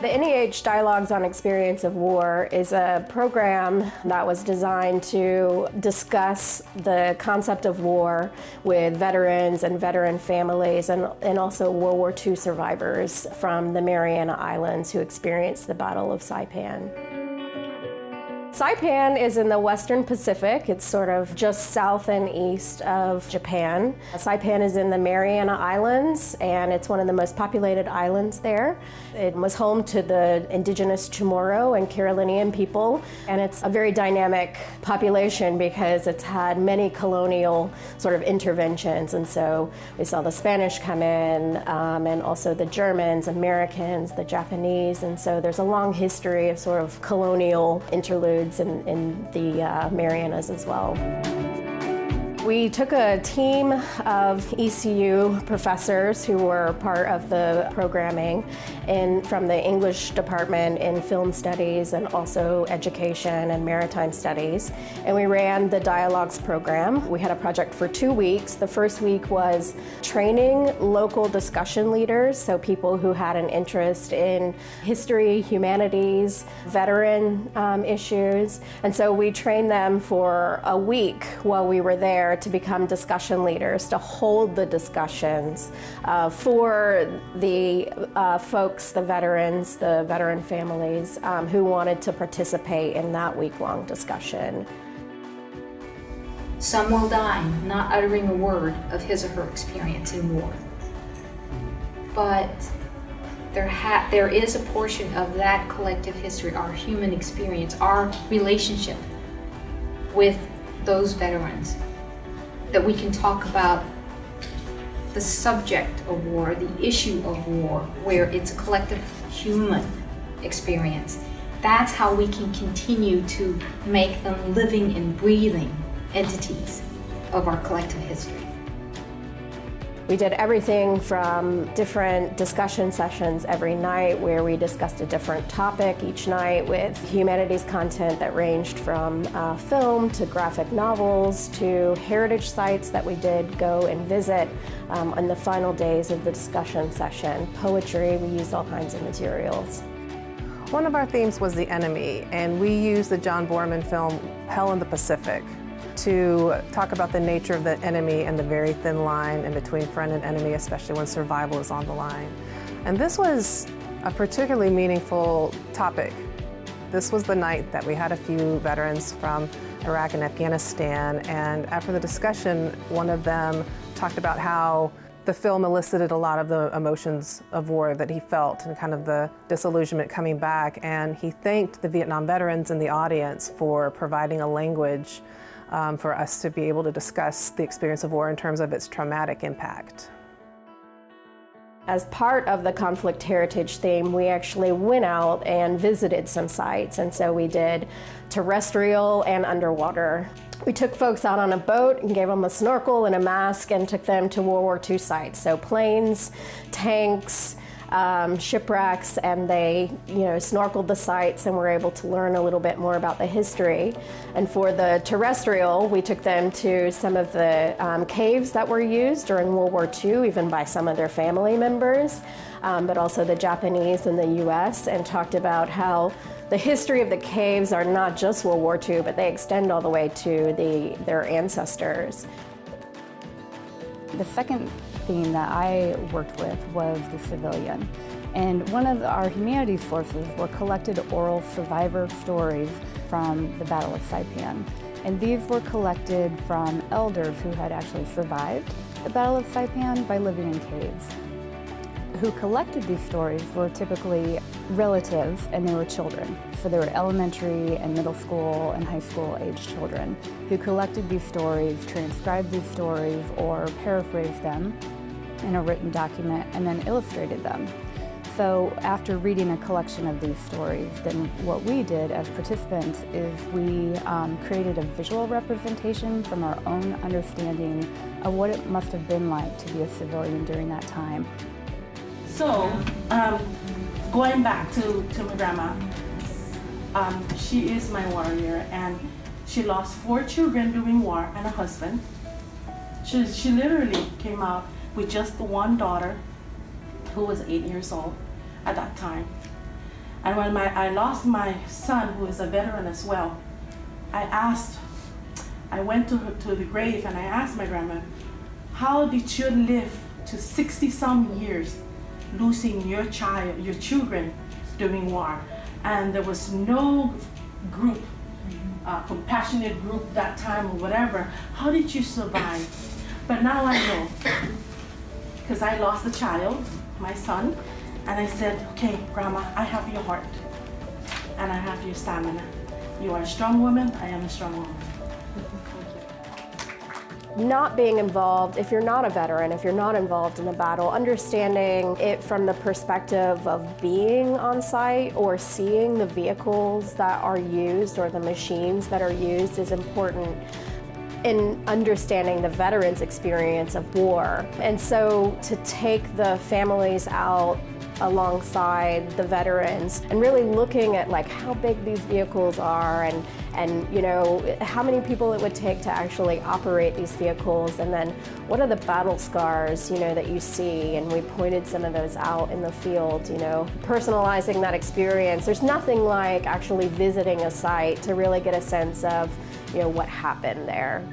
The NEH Dialogues on Experience of War is a program that was designed to discuss the concept of war with veterans and veteran families and also World War II survivors from the Mariana Islands who experienced the Battle of Saipan. Saipan is in the Western Pacific. It's sort of just south and east of Japan. Saipan is in the Mariana Islands, and it's one of the most populated islands there. It was home to the indigenous Chamorro and Carolinian people, and it's a very dynamic population because it's had many colonial sort of interventions. And so we saw the Spanish come in, and also the Germans, Americans, the Japanese, and so there's a long history of sort of colonial interludes in the Marianas as well. We took a team of ECU professors who were part of the programming from the English department in film studies and also education and maritime studies. And we ran the dialogues program. We had a project for 2 weeks. The first week was training local discussion leaders, so people who had an interest in history, humanities, veteran issues. And so we trained them for a week while we were there to become discussion leaders, to hold the discussions for the folks, the veterans, the veteran families who wanted to participate in that week-long discussion. Some will die not uttering a word of his or her experience in war. But there is a portion of that collective history, our human experience, our relationship with those veterans, that we can talk about the subject of war, the issue of war, where it's a collective human experience. That's how we can continue to make them living and breathing entities of our collective history. We did everything from different discussion sessions every night where we discussed a different topic each night with humanities content that ranged from film to graphic novels to heritage sites that we did go and visit on the final days of the discussion session. Poetry, we used all kinds of materials. One of our themes was the enemy, and we used the John Borman film Hell in the Pacific to talk about the nature of the enemy and the very thin line in between friend and enemy, especially when survival is on the line. And this was a particularly meaningful topic. This was the night that we had a few veterans from Iraq and Afghanistan, and after the discussion, one of them talked about how the film elicited a lot of the emotions of war that he felt and kind of the disillusionment coming back, and he thanked the Vietnam veterans in the audience for providing a language for us to be able to discuss the experience of war in terms of its traumatic impact. As part of the conflict heritage theme, we actually went out and visited some sites, and so we did terrestrial and underwater. We took folks out on a boat and gave them a snorkel and a mask and took them to World War II sites, so planes, tanks, shipwrecks, and they snorkeled the sites and were able to learn a little bit more about the history. And for the terrestrial, we took them to some of the caves that were used during World War II, even by some of their family members, but also the Japanese and the US, and talked about how the history of the caves are not just World War II, but they extend all the way to their ancestors. The second theme that I worked with was the civilian. And one of our humanities sources were collected oral survivor stories from the Battle of Saipan. And these were collected from elders who had actually survived the Battle of Saipan by living in caves. Who collected these stories were typically relatives, and they were children. So they were elementary and middle school and high school age children who collected these stories, transcribed these stories, or paraphrased them in a written document and then illustrated them. So after reading a collection of these stories, then what we did as participants is we created a visual representation from our own understanding of what it must have been like to be a civilian during that time. So, going back to my grandma, she is my warrior, and she lost 4 children during war and a husband. She literally came out with just the one daughter who was 8 years old at that time. And when I lost my son, who is a veteran as well, I went to the grave and I asked my grandma, how did you live to 60-some years losing your children during war? And there was no group, compassionate group that time or whatever. How did you survive? But now I know, because I lost a child, my son, and I said, okay, Grandma, I have your heart and I have your stamina. You are a strong woman, I am a strong woman. Not being involved, if you're not a veteran, if you're not involved in the battle, understanding it from the perspective of being on site or seeing the vehicles that are used or the machines that are used is important in understanding the veterans' experience of war. And so to take the families out alongside the veterans and really looking at like how big these vehicles are and you know how many people it would take to actually operate these vehicles, and then what are the battle scars, you know, that you see, and we pointed some of those out in the field, you know, personalizing that experience. There's nothing like actually visiting a site to really get a sense of, you know, what happened there.